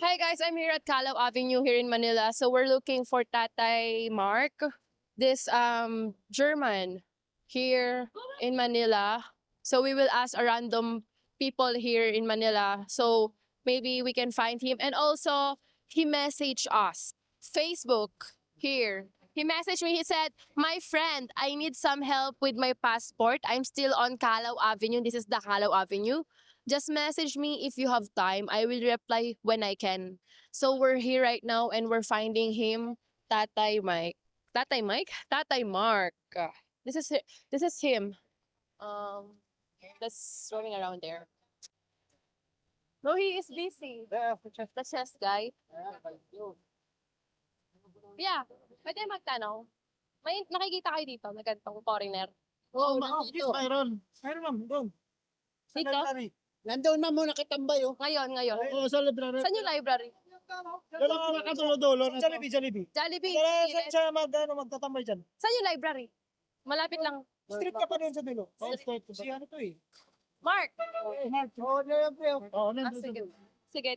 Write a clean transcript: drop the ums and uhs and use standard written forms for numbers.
Hi guys, I'm here at Calao Avenue here in Manila. So we're looking for Tatay Mark, this German here in Manila. So we will ask a random people here in Manila. So maybe we can find him. And also he messaged us. Facebook here. He messaged me. He said, "My friend, I need some help with my passport. I'm still on Calao Avenue. This is the Calao Avenue. Just message me if you have time. I will reply when I can." So we're here right now and we're finding him, Tatay Mike. Tatay Mike? Tatay Mark. This is him. That's roaming around there. No, he is busy. The chess guy. Yeah. Pwede magtanong. May nakikita kayo dito na ganitong foreigner. Oo, nandito. Mayroon. Mayroon, ma'am. Doon. Sa Dito? library. Nandoon, ma'am, muna kitambay, oh. Ngayon. Oo, sa library. Saan yung library? Doon ako makatulo-dulo. Jollibee, Jollibee. Jollibee. Saan siya magtatambay dyan? Saan yung library? Malapit lang. Street ka pa din sa dulo. Oo, street. Si ano to eh. Mark! Mark. Oo, na yan, pre. Oo, Ah, sige. Sige.